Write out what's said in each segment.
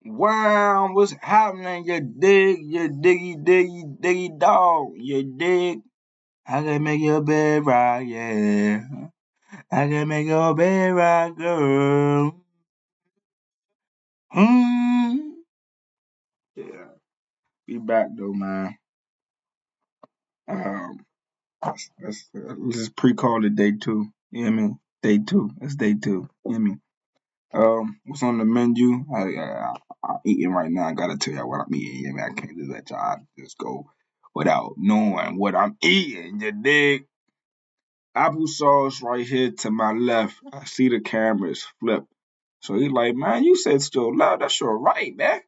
Wow, what's happening? You dig, you diggy dog, you dig? I can make your bed rock, yeah. I can make your bed rock, girl. Hmm. Yeah, be back though, man. Um, let's just pre-call it day two. You know what I mean? Day two. It's day two. You know what I mean? What's on the menu? I'm eating right now. I gotta tell y'all what I'm eating. You know what I mean? I can't just let y'all just go without knowing what I'm eating. You dig? Applesauce right here to my left. I see the cameras flip. So he's like, man, you said still left. That's your right, man.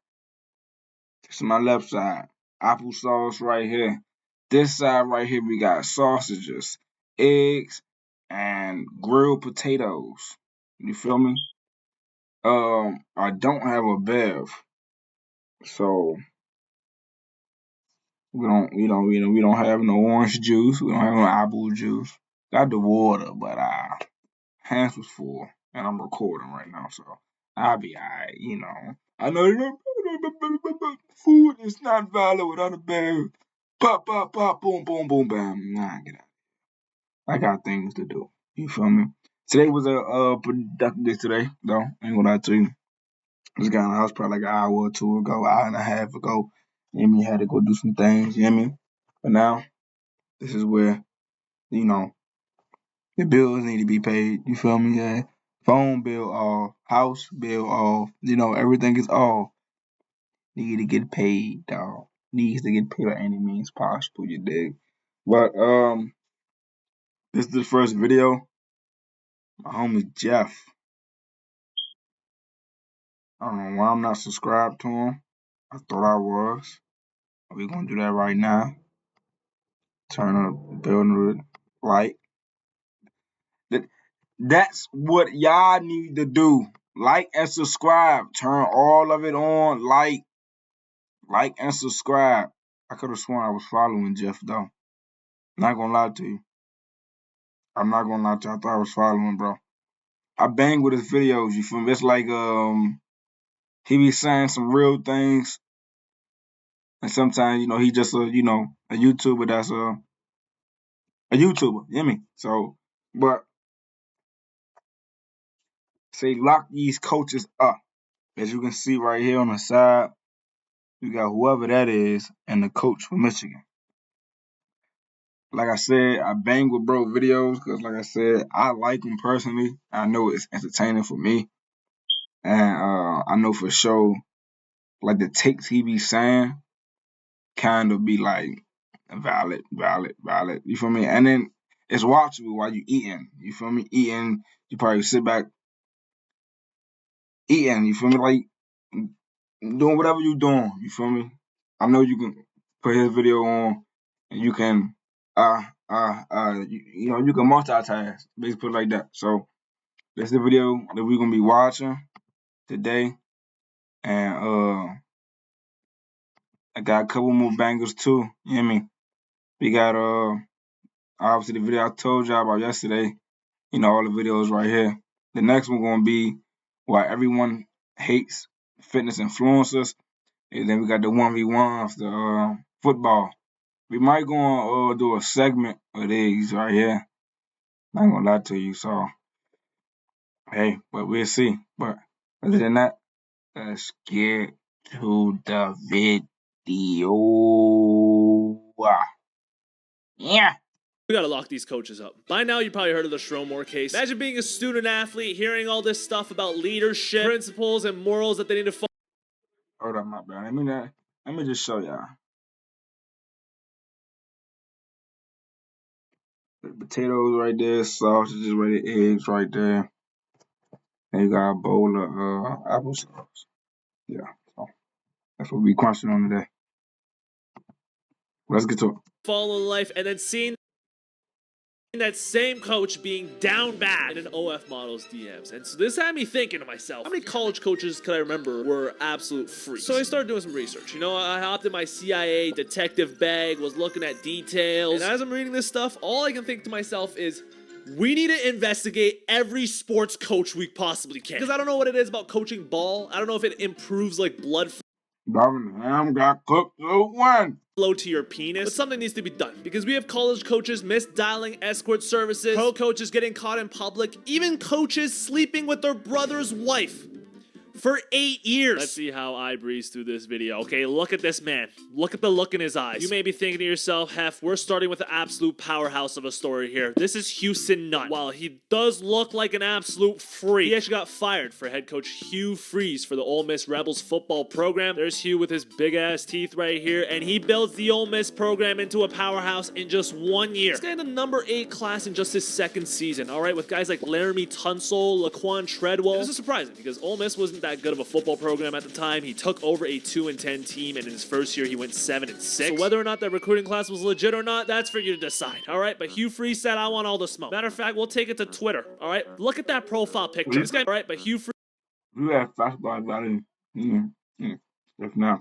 This is my left side. Applesauce right here. This side right here, we got sausages, eggs, and grilled potatoes. You feel me? I don't have a bev, so we don't have no orange juice. We don't have no apple juice. Got the water, but hands was full, and I'm recording right now, so I'll be alright. I know food is not valid without a bev. Pop, pop, pop, boom, boom, boom, bam. Nah, get out. I got things to do. You feel me? Today was a productive day today, though. Ain't gonna lie to you. Just got in the house probably like an hour or two ago, hour and a half ago. You know what I mean? Had to go do some things, you know what I mean? But now, this is where, you know, the bills need to be paid. You feel me? Yeah. Phone bill off, house bill off, everything is off. Need to get paid, dog. Needs to get paid by any means possible, you dig? But this is the first video. My homie Jeff. I don't know why I'm not subscribed to him. I thought I was. We're gonna do that right now. Turn up, building like. That's what y'all need to do. Like and subscribe. Turn all of it on. Like and subscribe. I could have sworn I was following Jeff though. Not gonna lie to you. I'm not gonna lie to you. I thought I was following, bro. I bang with his videos. You feel me? It's like he be saying some real things, and sometimes he just a YouTuber that's a YouTuber. You know me? So, but say lock these coaches up. As you can see right here on the side, you got whoever that is and the coach from Michigan. Like I said, I bang with bro videos because, like I said, I like him personally. I know it's entertaining for me, and I know for sure, like the takes he be saying, kind of be like valid, valid, valid. You feel me? And then it's watchable while you eating. You feel me? Eating, you probably sit back eating. You feel me? Like doing whatever you doing. You feel me? I know you can put his video on, and you can you can multitask. Basically, put it like that. So that's the video that we're gonna be watching today, and I got a couple more bangers too. You know what I mean? We got obviously the video I told y'all about yesterday. All the videos right here. The next one gonna be why everyone hates fitness influencers. And then we got the 1v1s, the football. We might go on do a segment of these right here. Not gonna lie to you, so hey, but we'll see. But other than that, let's get to the video. Yeah. We gotta lock these coaches up. By now, you probably heard of the Shromore case. Imagine being a student athlete, hearing all this stuff about leadership, principles, and morals that they need to follow. Hold up, my bad. Let me just show y'all. The potatoes right there, sausages right there, eggs right there. And you got a bowl of applesauce. Yeah, so that's what we crunching on today. Let's get to it. Follow life, and then seeing that same coach being down bad in an OF model's DMs. And so this had me thinking to myself, how many college coaches could I remember were absolute freaks? So I started doing some research. I hopped in my CIA detective bag, was looking at details, and as I'm reading this stuff, all I can think to myself is, We need to investigate every sports coach we possibly can. Because I don't know what it is about coaching ball. I don't know if it improves like blood Birmingham got cooked 2-1. flow to your penis, but something needs to be done because we have college coaches misdialing escort services, pro coaches getting caught in public, even coaches sleeping with their brother's wife for 8 years. Let's see how I breeze through this video. Okay, look at this man. Look at the look in his eyes. You may be thinking to yourself, Hef, we're starting with an absolute powerhouse of a story here. This is Houston Nutt. While he does look like an absolute freak, he actually got fired for head coach Hugh Freeze for the Ole Miss Rebels football program. There's Hugh with his big ass teeth right here, and he builds the Ole Miss program into a powerhouse in just 1 year. He's got the number 8 class in just his 2nd season, all right, with guys like Laramie Tunsil, Laquan Treadwell. This is surprising because Ole Miss wasn't that good of a football program at the time. He took over a 2-10 team, and in his first year he went 7-6. So whether or not that recruiting class was legit or not, that's for you to decide. All right, but Hugh Freeze said, I want all the smoke. Matter of fact, we'll take it to Twitter. All right, look at that profile picture. This guy, all right, but Hugh Freeze. You have flashbacks about it. If not,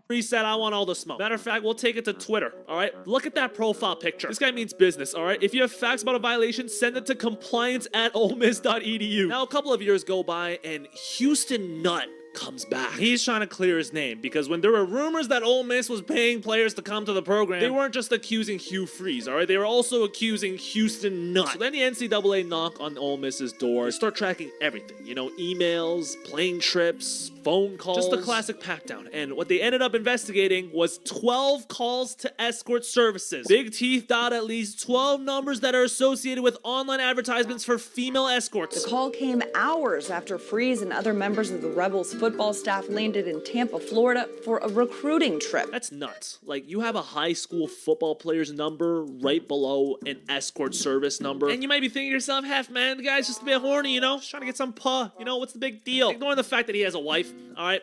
He said, I want all the smoke. Matter of fact, we'll take it to Twitter, all right? Look at that profile picture. This guy means business, all right? If you have facts about a violation, send it to compliance@olemiss.edu. Now, a couple of years go by, and Houston Nutt comes back. He's trying to clear his name because when there were rumors that Ole Miss was paying players to come to the program, they weren't just accusing Hugh Freeze, all right? They were also accusing Houston Nutt. So then the NCAA knock on Ole Miss's door and start tracking everything. You know, emails, plane trips, phone calls. Just a classic packdown. And what they ended up investigating was 12 calls to escort services. Big Teeth dialed at least 12 numbers that are associated with online advertisements for female escorts. The call came hours after Freeze and other members of the Rebels football staff landed in Tampa, Florida for a recruiting trip. That's nuts. Like, you have a high school football player's number right below an escort service number. And you might be thinking to yourself, Hef, man, the guy's just a bit horny, you know? Just trying to get some puh. You know, what's the big deal? Ignoring the fact that he has a wife, all right?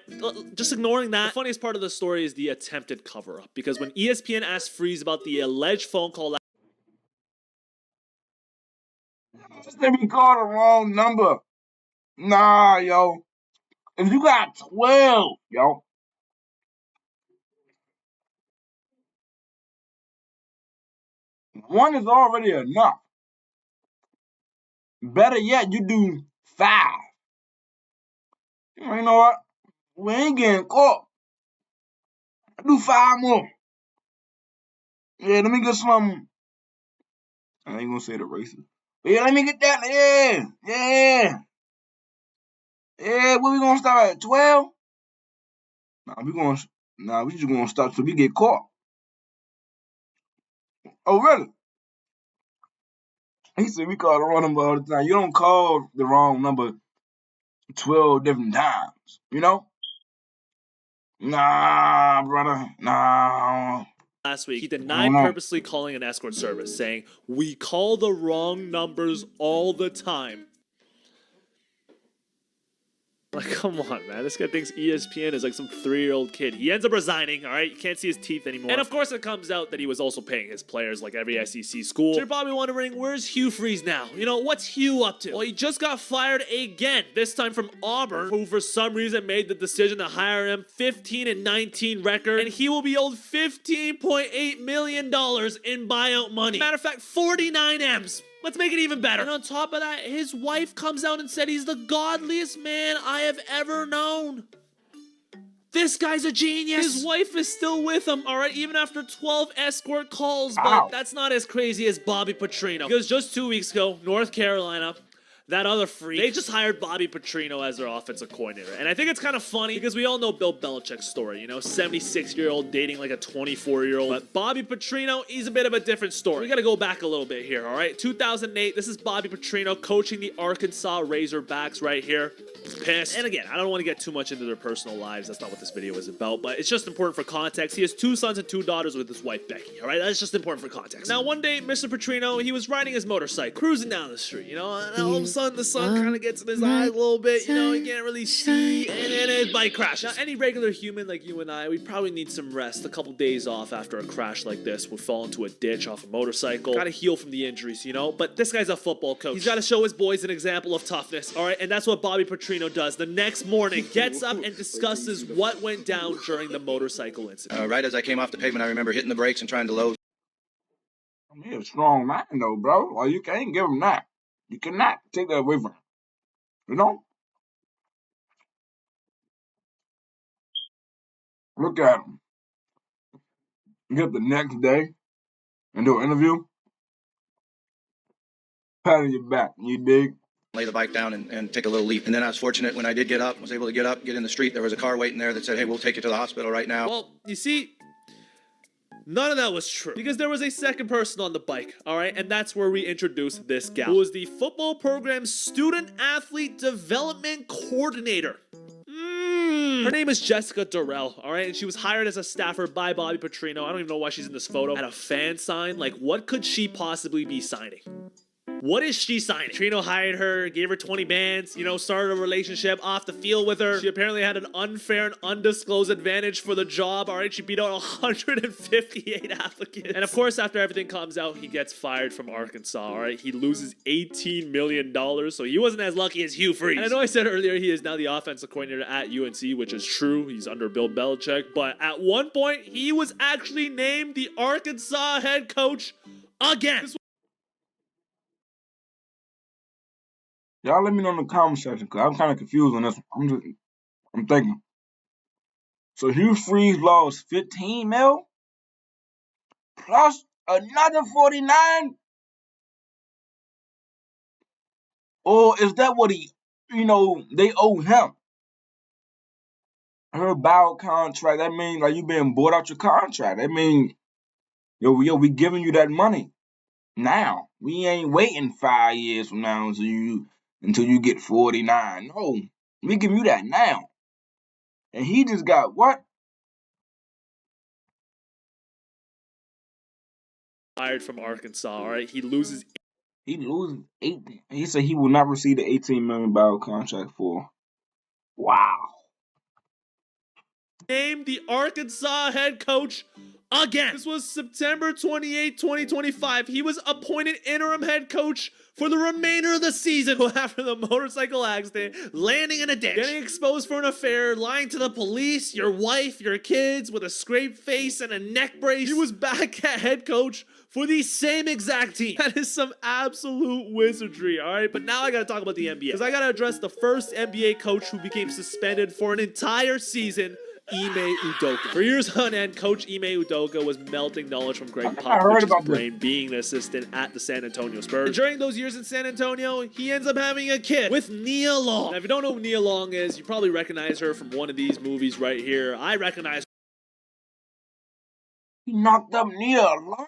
Just ignoring that. The funniest part of the story is the attempted cover-up. Because when ESPN asked Freeze about the alleged phone call... Let me call the wrong number. Nah, yo. If you got 12, yo. One is already enough. Better yet, you do 5. You know what? We ain't getting caught. I do 5 more. Yeah, let me get some. I ain't gonna say the racist. But yeah, let me get that. Yeah. Yeah, where we gonna start at 12? We just gonna stop till we get caught. Oh, really? He said we call the wrong number all the time. You don't call the wrong number 12 different times, you know? Nah, brother, nah. Last week, he denied purposely calling an escort service, saying, we call the wrong numbers all the time. Like, come on, man. This guy thinks ESPN is like some 3-year-old kid. He ends up resigning, all right? You can't see his teeth anymore. And of course, it comes out that he was also paying his players like every SEC school. So you're probably wondering, where's Hugh Freeze now? You know, what's Hugh up to? Well, he just got fired again, this time from Auburn, who for some reason made the decision to hire him. 15-19 record, and he will be owed $15.8 million in buyout money. Matter of fact, 49 M's. Let's make it even better. And on top of that, his wife comes out and said he's the godliest man I have ever known. This guy's a genius. His wife is still with him, all right, even after 12 escort calls. But that's not as crazy as Bobby Petrino. Because just 2 weeks ago, North Carolina, that other freak, they just hired Bobby Petrino as their offensive coordinator. And I think it's kind of funny because we all know Bill Belichick's story, you know, 76-year-old dating like a 24-year-old. But Bobby Petrino, he's a bit of a different story. We got to go back a little bit here, all right? 2008, this is Bobby Petrino coaching the Arkansas Razorbacks right here. Pissed. And again, I don't want to get too much into their personal lives. That's not what this video is about, but it's just important for context. He has 2 sons and 2 daughters with his wife, Becky, all right? That's just important for context. Now, one day, Mr. Petrino, he was riding his motorcycle, cruising down the street, you know, and all of a sudden, the sun kind of gets in his eyes a little bit, you know, he can't really see, and then his bike crashes. Now, any regular human like you and I, we probably need some rest, a couple days off after a crash like this. We'll fall into a ditch off a motorcycle, gotta heal from the injuries, you know, but this guy's a football coach. He's gotta show his boys an example of toughness, all right, and that's what Bobby Petrino does. The next morning, gets up and discusses what went down during the motorcycle incident. Right as I came off the pavement, I remember hitting the brakes and trying to load. I mean, he's a strong man, though, bro. Like, you can't give him that. You cannot take that away from him. You know? Look at him. Get up the next day and do an interview, pat on your back. You dig? Lay the bike down and take a little leap. And then I was fortunate when I did get up, was able to get up, get in the street. There was a car waiting there that said, hey, we'll take you to the hospital right now. Well, you see, none of that was true. Because there was a second person on the bike, alright? And that's where we introduced this gal, who was the football program's student athlete development coordinator. Her name is Jessica Durrell, alright? And she was hired as a staffer by Bobby Petrino. I don't even know why she's in this photo. At a fan sign. Like, what could she possibly be signing? What is she signing? Trino hired her, gave her 20 bands, you know, started a relationship off the field with her. She apparently had an unfair and undisclosed advantage for the job, all right? She beat out 158 applicants. And of course, after everything comes out, he gets fired from Arkansas, all right? He loses $18 million, so he wasn't as lucky as Hugh Freeze. And I know I said earlier he is now the offensive coordinator at UNC, which is true. He's under Bill Belichick. But at one point, he was actually named the Arkansas head coach again. Y'all let me know in the comment section, because I'm kind of confused on this one. I'm thinking. So Hugh Freeze lost 15 mil plus another 49? Or is that what they owe him? Her buyout contract, that means like you being bought out your contract. That means, we giving you that money now. We ain't waiting 5 years from now until you get 49. No, we giving you that now. And he just got what? Fired from Arkansas, all right? He loses 18. He said he will not receive the $18 million buyout contract for. Wow. named the Arkansas head coach again. This was September 28, 2025. He was appointed interim head coach for the remainder of the season after the motorcycle accident, landing in a ditch, getting exposed for an affair, lying to the police, your wife, your kids, with a scraped face and a neck brace. He was back at head coach for the same exact team. That is some absolute wizardry, all right? But now I gotta talk about the NBA, because I gotta address the first NBA coach who became suspended for an entire season, Ime Udoka. For years on end, Coach Ime Udoka was melting knowledge from Greg Popovich's brain, being an assistant at the San Antonio Spurs. And during those years in San Antonio, he ends up having a kid with Nia Long. Now, if you don't know who Nia Long is, you probably recognize her from one of these movies right here. I recognize her. He knocked up Nia Long.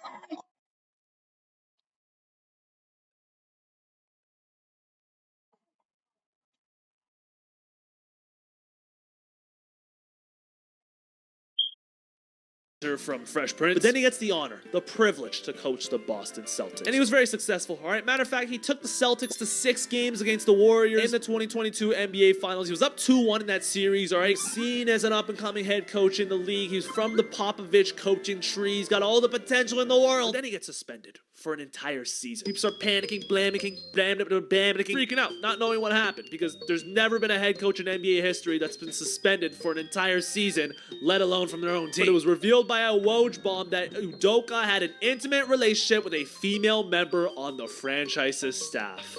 From Fresh Prince, but then he gets the honor, the privilege to coach the Boston Celtics. And he was very successful, all right? Matter of fact, he took the Celtics to 6 games against the Warriors in the 2022 NBA Finals. He was up 2-1 in that series, all right? Seen as an up-and-coming head coach in the league. He was from the Popovich coaching tree. He's got all the potential in the world. But then he gets suspended for an entire season. People start panicking, freaking out, not knowing what happened, because there's never been a head coach in NBA history that's been suspended for an entire season, let alone from their own team. But it was revealed by a Woj bomb that Udoka had an intimate relationship with a female member on the franchise's staff.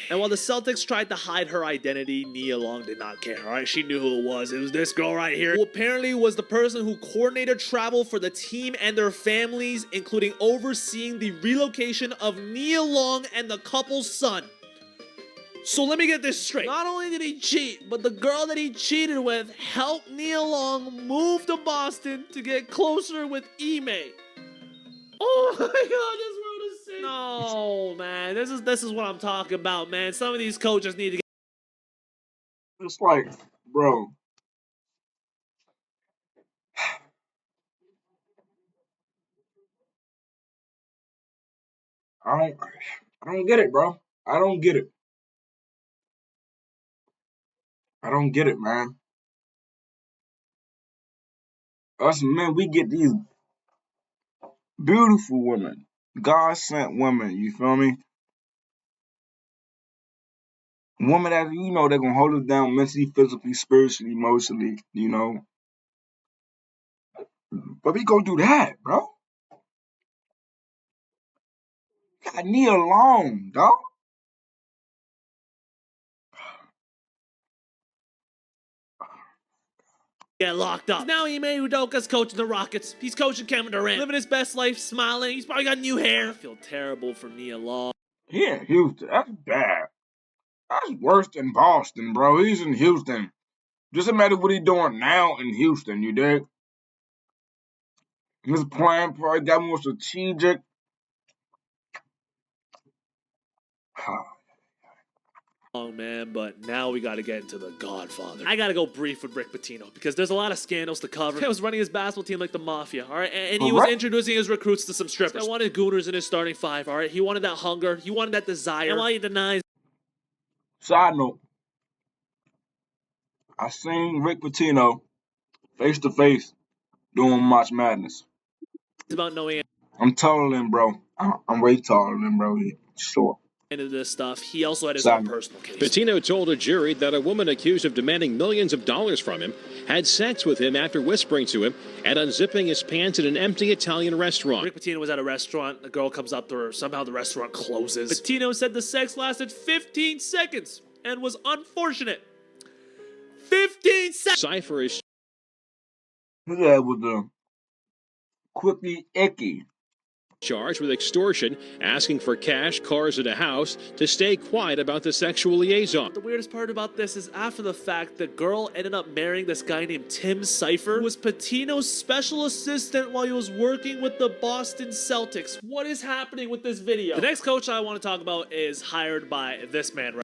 And while the Celtics tried to hide her identity, Nia Long did not care, alright? She knew who it was. It was this girl right here, who apparently was the person who coordinated travel for the team and their families, including overseeing the relocation of Nia Long and the couple's son. So let me get this straight. Not only did he cheat, but the girl that he cheated with helped Nia Long move to Boston to get closer with Ime. Oh my god, this world is sick. No, man, this is what I'm talking about, man. Some of these coaches need to get... It's like, bro. I don't get it, bro. I don't get it. I don't get it, man. Us men, we get these beautiful women, God sent women. You feel me? Women that they're gonna hold us down mentally, physically, spiritually, emotionally. But we go do that, bro. that knee alone, dog. Get locked up. Now Ime Udoka's coaching the Rockets. He's coaching Kevin Durant. Living his best life, smiling. He's probably got new hair. I feel terrible for Nia Long. He in Houston. That's bad. That's worse than Boston, bro. He's in Houston. Just imagine what he's doing now in Houston, you dig? His plan probably got more strategic. Oh man, but now we gotta get into the Godfather. I gotta go brief with Rick Pitino because there's a lot of scandals to cover. He was running his basketball team like the mafia, all right? And he was introducing his recruits to some strippers. He wanted gooners in his starting five, all right? He wanted that hunger, he wanted that desire. And while he denies. Side note, I seen Rick Pitino face to face doing March Madness. It's about knowing. I'm taller than bro. I'm way taller than bro. Sure. Into this stuff, he also had his own personal case. Pitino told a jury that a woman accused of demanding millions of dollars from him had sex with him after whispering to him and unzipping his pants at an empty Italian restaurant. Rick Pitino was at a restaurant. A girl comes up to her. Somehow the restaurant closes. Pitino said the sex lasted 15 seconds and was unfortunate. 15 seconds. Cypher is That was quickly icky. charged with extortion, asking for cash, cars, and a house to stay quiet about the sexual liaison. The weirdest part about this is after the fact, the girl ended up marrying this guy named Tim Cypher, who was Pitino's special assistant while he was working with the Boston Celtics. What is happening with this video? The next coach I want to talk about is hired by this man right.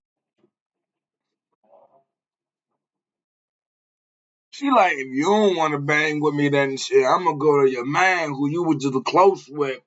She like, if you don't want to bang with me, then shit, I'm gonna go to your man who you were just close with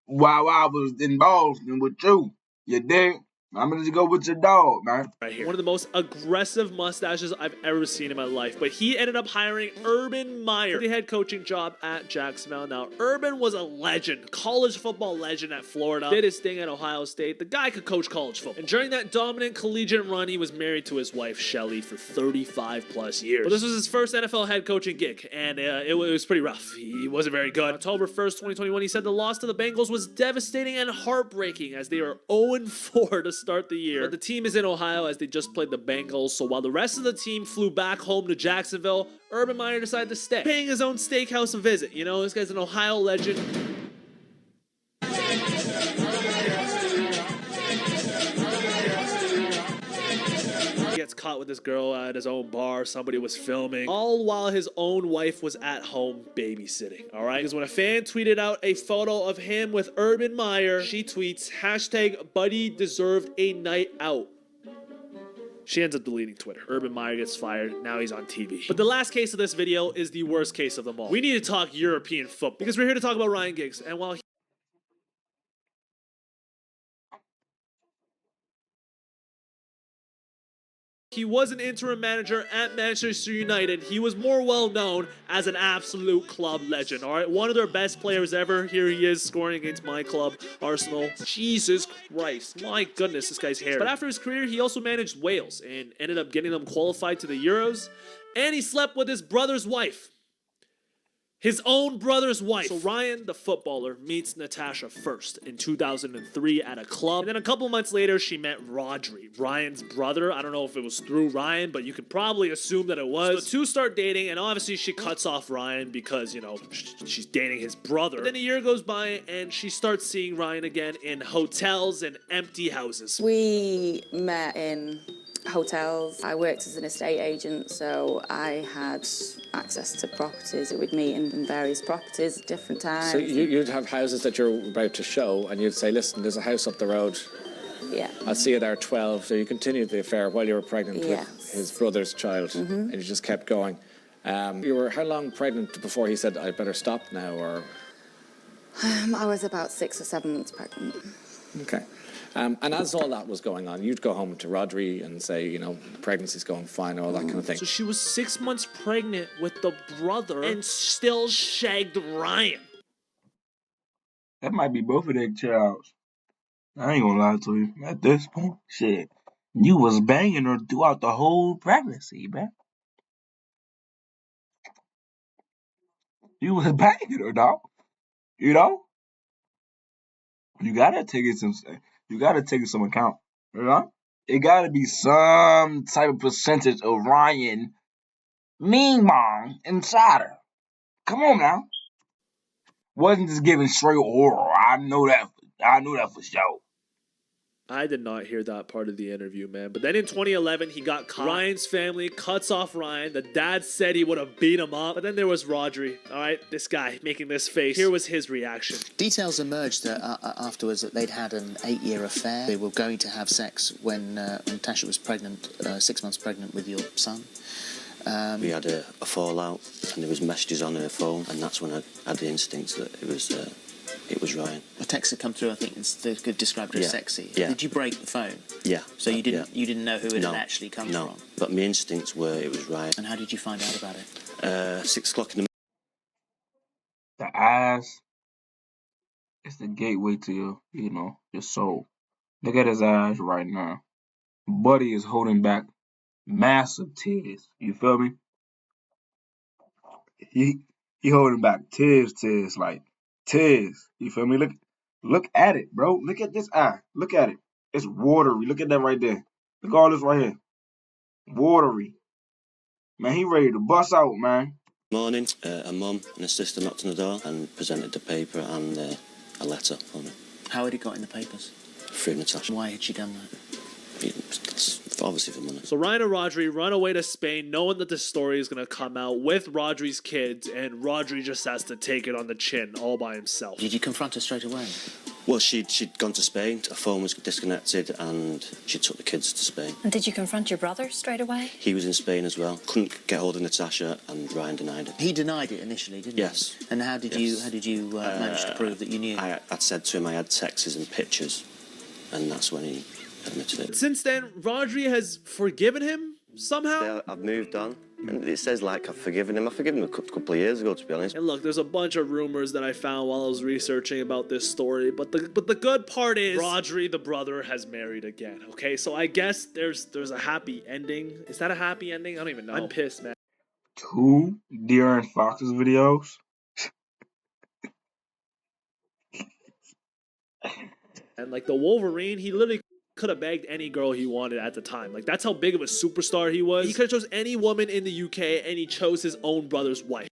while I was in Boston with you. You dig? I'm gonna just go with your dog, man. Right here. One of the most aggressive mustaches I've ever seen in my life. But he ended up hiring Urban Meyer for the head coaching job at Jacksonville. Now, Urban was a legend, college football legend at Florida. Did his thing at Ohio State. The guy could coach college football. And during that dominant collegiate run, he was married to his wife, Shelly, for 35 plus years. But this was his first NFL head coaching gig, and it was pretty rough. He wasn't very good. October 1st, 2021, he said the loss to the Bengals was devastating and heartbreaking as they were 0-4 to start the year. But the team is in Ohio as they just played the Bengals, so while the rest of the team flew back home to Jacksonville, Urban Meyer decided to stay, paying his own steakhouse a visit. You know, this guy's an Ohio legend. He gets caught with this girl at his own bar. Somebody was filming, all while his own wife was at home babysitting. All right, because when a fan tweeted out a photo of him with Urban Meyer, she tweets #Buddy deserved a night out. She ends up deleting Twitter. Urban Meyer gets fired. Now he's on TV. But the last case of this video is the worst case of them all. We need to talk European football because we're here to talk about Ryan Giggs. And while he was an interim manager at Manchester United, he was more well known as an absolute club legend, all right? One of their best players ever. Here he is scoring against my club, Arsenal. Jesus Christ. My goodness, this guy's hair. But after his career, he also managed Wales and ended up getting them qualified to the Euros. And he slept with his brother's wife. His own brother's wife. So Ryan, the footballer, meets Natasha first in 2003 at a club. And then a couple months later, she met Rodri, Ryan's brother. I don't know if it was through Ryan, but you could probably assume that it was. So the two start dating, and obviously she cuts off Ryan because, you know, she's dating his brother. But then a year goes by, and she starts seeing Ryan again in hotels and empty houses. We met in hotels. I worked as an estate agent, so I had access to properties. It would meet in various properties at different times. So you'd have houses that you're about to show, and you'd say, listen, there's a house up the road. Yeah. I'll see you there at 12. So you continued the affair while you were pregnant with his brother's child, and you just kept going. You were how long pregnant before he said, I better stop now, or? I was about 6 or 7 months pregnant. Okay. And as all that was going on, you'd go home to Rodri and say, you know, the pregnancy's going fine, all that kind of thing. So she was 6 months pregnant with the brother and still shagged Ryan. That might be both of their childs. I ain't gonna lie to you. At this point, shit, you was banging her throughout the whole pregnancy, man. You was banging her, dog. You know? You gotta take it some account. You know? It gotta be some type of percentage of Ryan Ming Mong inside her. Come on now. Wasn't just giving straight oral. I know that for sure. I did not hear that part of the interview, man. But then in 2011, he got caught. Ryan's family cuts off Ryan. The dad said he would have beat him up. But then there was Rodri. All right, this guy making this face. Here was his reaction. Details emerged afterwards that they'd had an 8-year affair. They were going to have sex when Tasha was pregnant, 6 months pregnant with your son. We had a fallout, and there was messages on her phone, and that's when I had the instinct that it was Ryan. A text had come through. I think they could describe her as sexy. Yeah. Did you break the phone? Yeah. So you didn't know who it had actually come from. No, but my instincts were it was Ryan. And how did you find out about it? 6 o'clock in the The eyes is the gateway to your soul. Look at his eyes right now. Buddy is holding back massive tears. You feel me? He holding back tears, like tears. You feel me? Look at it, bro. Look at this eye. Look at it. It's watery. Look at that right there. Look at all this right here. Watery. Man, he ready to bust out, man. morning, a mum and a sister knocked on the door and presented the paper and a letter on it. How had it got in the papers? Through Natasha. Why had she done that? Obviously for money. So Ryan and Rodri run away to Spain knowing that this story is going to come out with Rodri's kids, and Rodri just has to take it on the chin all by himself. Did you confront her straight away? Well, she'd gone to Spain, her phone was disconnected, and she took the kids to Spain. And did you confront your brother straight away? He was in Spain as well. Couldn't get hold of Natasha, and Ryan denied it. He denied it initially, didn't he? Yes. And how did you manage to prove that you knew? I'd said to him I had texts and pictures, and that's when he admitted it. Since then, Rodri has forgiven him somehow. Yeah, I've moved on. And it says like I've forgiven him. I forgive him a couple of years ago, to be honest. And look, there's a bunch of rumors that I found while I was researching about this story, but the good part is Rodri, the brother, has married again. Okay, so I guess there's a happy ending. Is that a happy ending? I don't even know. I'm pissed, man. 2 De'Aaron Fox's videos. And like the Wolverine, he literally could have bagged any girl he wanted at the time. Like, that's how big of a superstar he was. He could have chose any woman in the UK, and he chose his own brother's wife.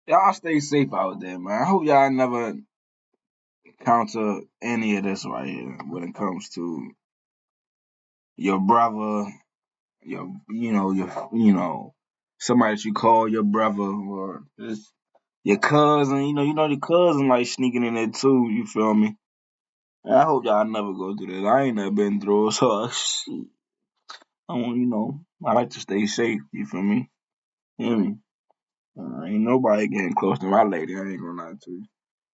Y'all stay safe out there, man. I hope y'all never encounter any of this right here when it comes to your brother, somebody that you call your brother, or just your cousin. You know your cousin like sneaking in there too. You feel me? I hope y'all never go through this. I ain't never been through it, so shit. I like to stay safe. You feel me? You hear me? Ain't nobody getting close to my lady. I ain't gonna lie to you.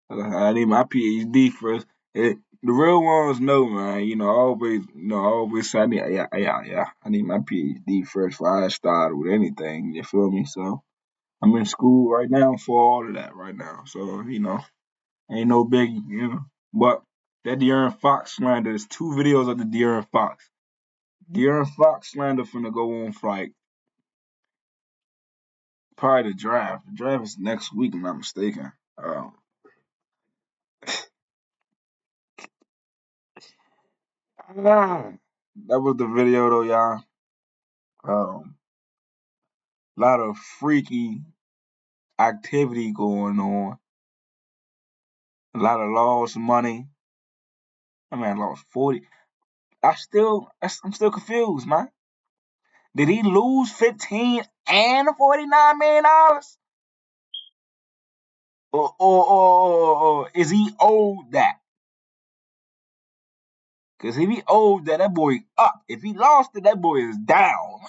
I need my PhD first. The real ones know, man. I always say I need my PhD first before I start with anything. You feel me? So I'm in school right now for all of that right now. So ain't no biggie, But that De'Aaron Fox slander, there's 2 videos of the De'Aaron Fox. De'Aaron Fox slander finna go on for like probably the draft. The draft is next week, if I'm not mistaken. That was the video though, y'all. A lot of freaky activity going on. A lot of lost money. I lost 40. I'm still confused, man. Did he lose 15 and $49 million? Or is he owed that? Because if he owed that boy up. If he lost it, that boy is down.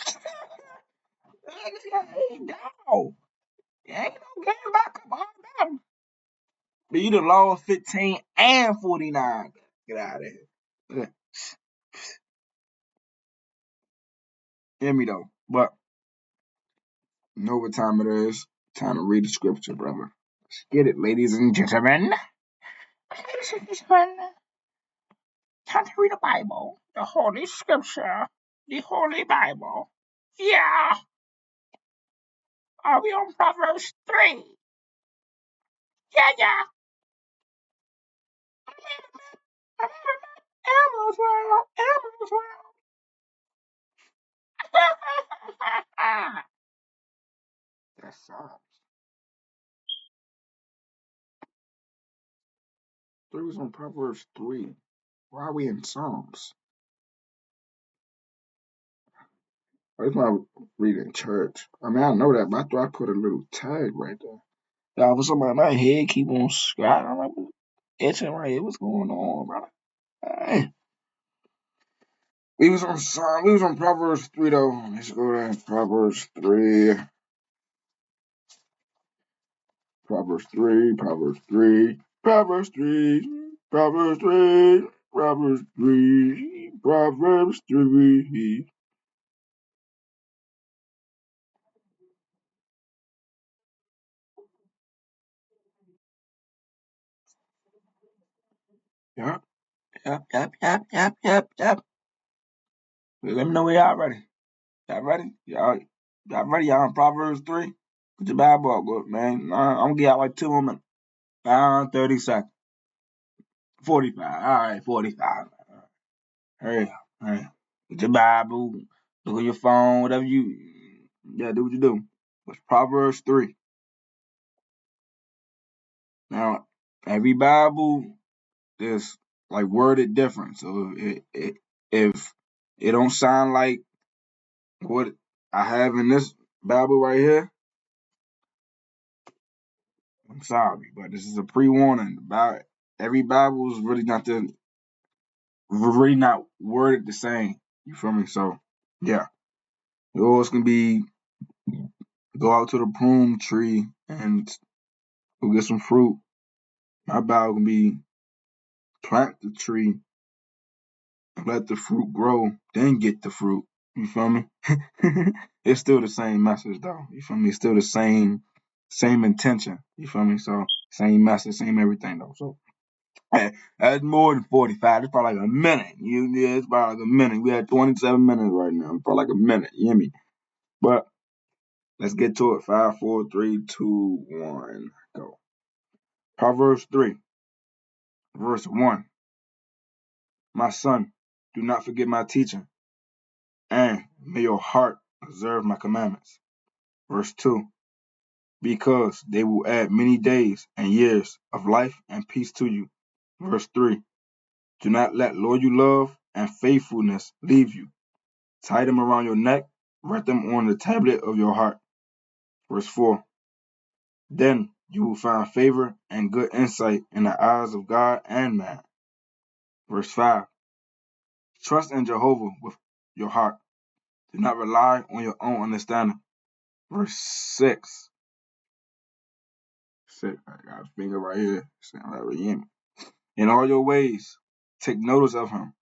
He down. He ain't no getting back up on them. But you done lost 15 and 49. Get out of here. Hear me though. But you know what time it is? Time to read the scripture, brother. Let's get it, ladies and gentlemen. Ladies and gentlemen. Time to read the Bible. The Holy Scripture. The Holy Bible. Yeah. Are we on Proverbs 3? Yeah, yeah. Elmo's world. Elmo's world. That sucks. 3 was on Proverbs 3. Why are we in Psalms? That's why I read in church. I mean, I know that, but I thought I put a little tag right there. All of a sudden, my head keep on scratching. I'm like, itching right here. What's going on, brother? Hey. We was on Proverbs 3 though. Let's go to Proverbs 3. Proverbs 3, Proverbs 3, Proverbs 3, Proverbs 3, Proverbs 3, Proverbs 3. Yep, yep. Let me know when y'all ready. Y'all ready? Y'all ready? Y'all on Proverbs 3? Put your Bible up, good man. I'm gonna give y'all like 2 more minutes. 30 seconds. 45. All right, 45. Hurry up. Hurry up. Get your Bible. Look on your phone, whatever you. Yeah, do what you do. It's Proverbs 3. Now, every Bible is like worded different. So if it don't sound like what I have in this Bible right here, I'm sorry, but this is a pre-warning. About every Bible is really not worded the same. You feel me? So yeah, yours can be go out to the prune tree and go get some fruit. My Bible can be plant the tree, let the fruit grow, then get the fruit. You feel me? It's still the same message though. You feel me? It's still the same intention. You feel me? So same message, same everything though. So that's more than 45. It's probably like a minute. Yeah, it's probably like a minute. We had 27 minutes right now. Probably like a minute. You hear me? But let's get to it. 5, 4, 3, 2, 1, go. Proverbs 3, verse 1. My son, do not forget my teaching, and may your heart observe my commandments. Verse 2. Because they will add many days and years of life and peace to you. Verse 3. Do not let loyal love and faithfulness leave you. Tie them around your neck, write them on the tablet of your heart. Verse 4. Then you will find favor and good insight in the eyes of God and man. Verse 5. Trust in Jehovah with your heart. Do not rely on your own understanding. Verse 6. I got a finger right here. In all your ways, take notice of him,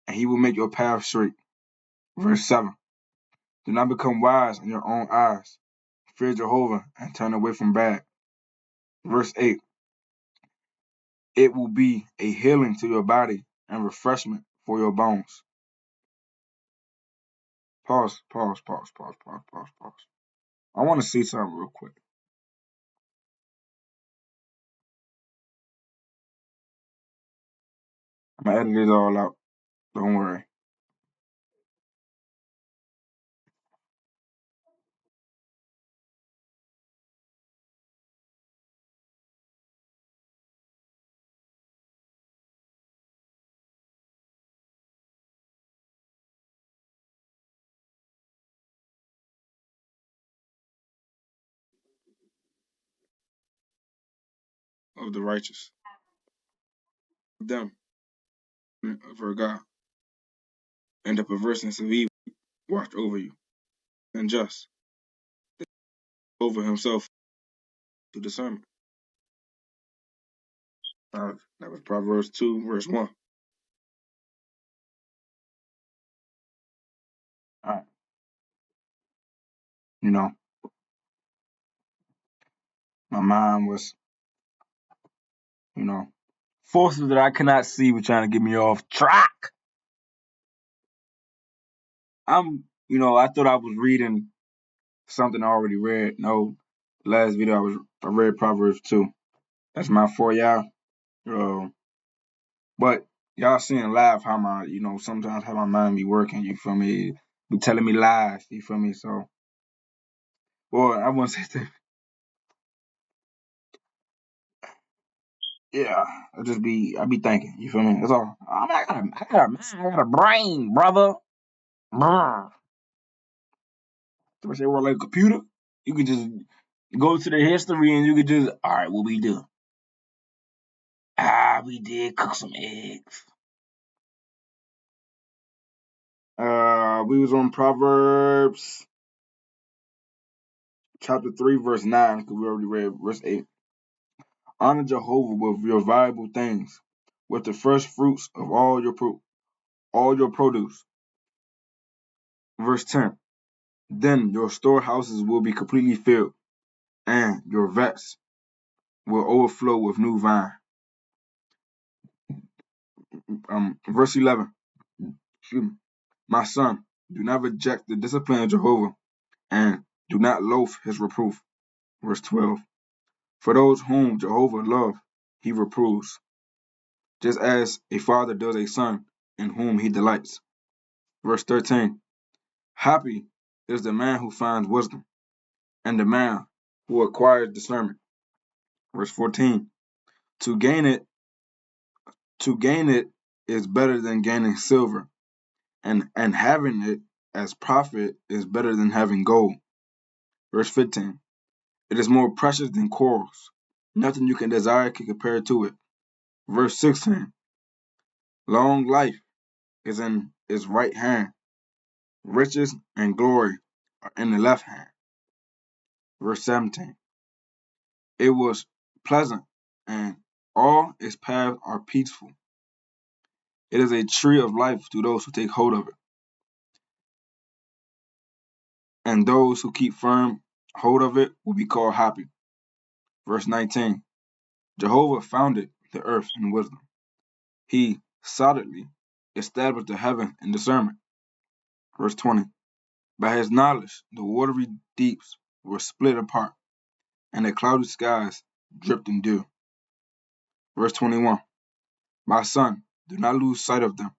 and he will make your path straight. Verse 7. Do not become wise in your own eyes. Fear Jehovah and turn away from bad. Verse 8. It will be a healing to your body and refreshment for your bones. Pause. I want to see something real quick. I'm going to edit it all out. Don't worry. Of the righteous. Them. For God. And the perverseness of evil watch over you. And just. Over himself to discernment. That was Proverbs 2, verse 1. All right. You know, my mind was, forces that I cannot see were trying to get me off track. I thought I was reading something I already read. No, last video I read Proverbs 2. That's my for y'all. But y'all seeing live how my, sometimes how my mind be working, you feel me? Be telling me lies, you feel me? So, well, I wouldn't say that. Yeah, I be thinking, you feel me? That's all. I got a mind, I got a brain, brother. Brr. So I say we're like a computer. You could just go to the history and you could just, all right, what we do? We did cook some eggs. We was on Proverbs chapter 3, verse 9, because we already read verse 8. Honor Jehovah with your valuable things, with the first fruits of all your produce. Verse 10. Then your storehouses will be completely filled, and your vats will overflow with new vine. Verse 11. Excuse me. My son, do not reject the discipline of Jehovah, and do not loathe his reproof. Verse 12. For those whom Jehovah loves, he reproves, just as a father does a son in whom he delights. Verse 13. Happy is the man who finds wisdom, and the man who acquires discernment. Verse 14. To gain it is better than gaining silver, and having it as profit is better than having gold. Verse 15. It is more precious than corals. Nothing you can desire can compare to it. Verse 16. Long life is in his right hand. Riches and glory are in the left hand. Verse 17. It was pleasant, and all its paths are peaceful. It is a tree of life to those who take hold of it, and those who keep firm hold of it will be called happy. Verse 19. Jehovah founded the earth in wisdom. He solidly established the heaven in discernment. Verse 20. By his knowledge, the watery deeps were split apart, and the cloudy skies dripped in dew. Verse 21. My son, do not lose sight of them.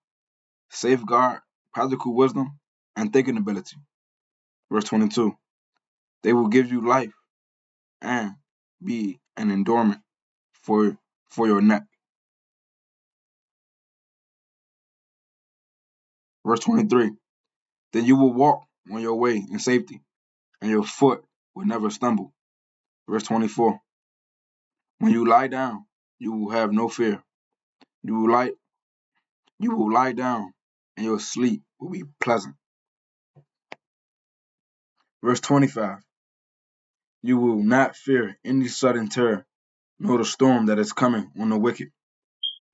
Safeguard practical wisdom and thinking ability. Verse 22. They will give you life and be an endowment for your neck. Verse 23. Then you will walk on your way in safety, and your foot will never stumble. Verse 24. When you lie down, you will have no fear. You will lie down, and your sleep will be pleasant. Verse 25. You will not fear any sudden terror, nor the storm that is coming on the wicked.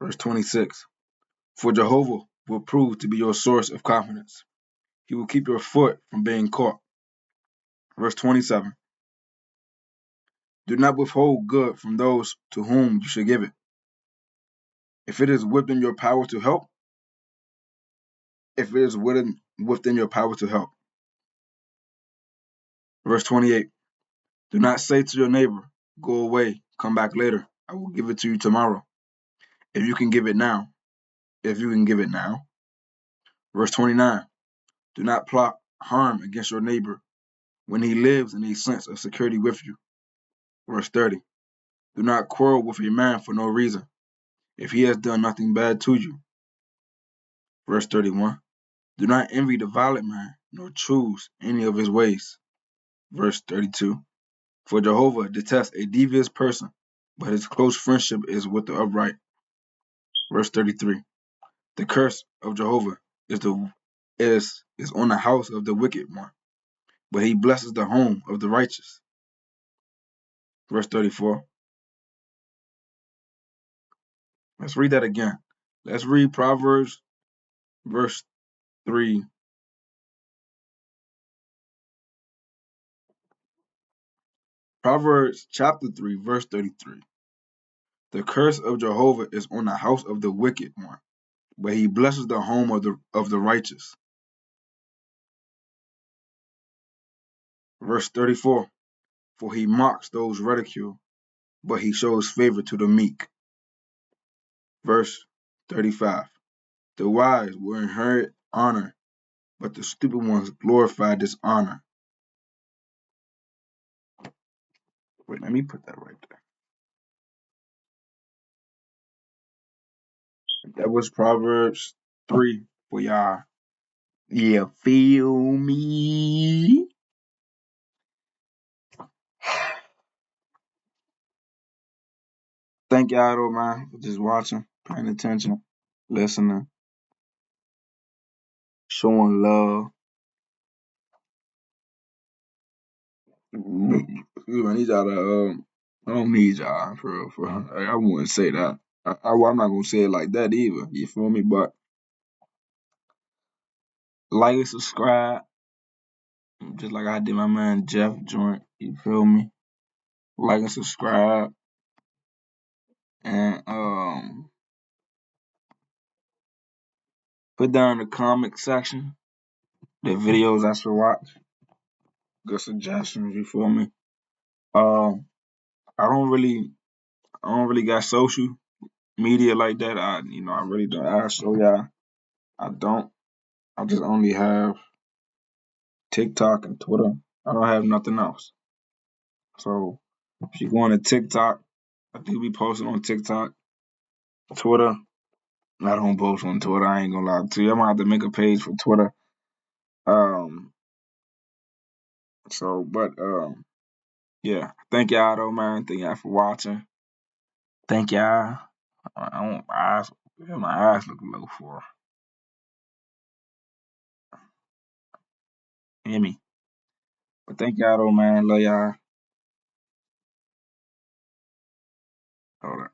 Verse 26. For Jehovah will prove to be your source of confidence. He will keep your foot from being caught. Verse 27. Do not withhold good from those to whom you should give it. If it is within your power to help, Verse 28. Do not say to your neighbor, go away, come back later. I will give it to you tomorrow. If you can give it now. Verse 29. Do not plot harm against your neighbor when he lives in a sense of security with you. Verse 30. Do not quarrel with a man for no reason, if he has done nothing bad to you. Verse 31. Do not envy the violent man, nor choose any of his ways. Verse 32. For Jehovah detests a devious person, but his close friendship is with the upright. Verse 33. The curse of Jehovah is on the house of the wicked one, but he blesses the home of the righteous. Verse 34. Let's read that again. Let's read Proverbs verse 3. Proverbs chapter 3, verse 33. The curse of Jehovah is on the house of the wicked one, but he blesses the home of the righteous. Verse 34. For he mocks those ridicule but he shows favor to the meek. Verse 35. The wise will inherit honor, but the stupid ones glorify dishonor. Wait, let me put that right there. That was Proverbs 3 for y'all. Yeah, feel me? Thank y'all though, man, for just watching, paying attention, listening, showing love. I need y'all to, I don't need y'all for real, for real. I wouldn't say that. I'm not gonna say it like that either. You feel me? But like and subscribe, just like I did my man Jeff joint. You feel me? Like and subscribe, and put down in the comment section the videos I should watch. Good suggestions. You feel me? Um, I don't really got social media like that. I really don't. I show y'all. I don't. I just only have TikTok and Twitter. I don't have nothing else. So if you go on to TikTok, I do be posting on TikTok, Twitter. I don't post on Twitter. I ain't gonna lie to you. I'm gonna have to make a page for Twitter. Um. But yeah. Thank y'all though, man. Thank y'all for watching. Thank y'all. I want my eyes look low for. Hear me? But thank y'all though, man. Love y'all. Hold on.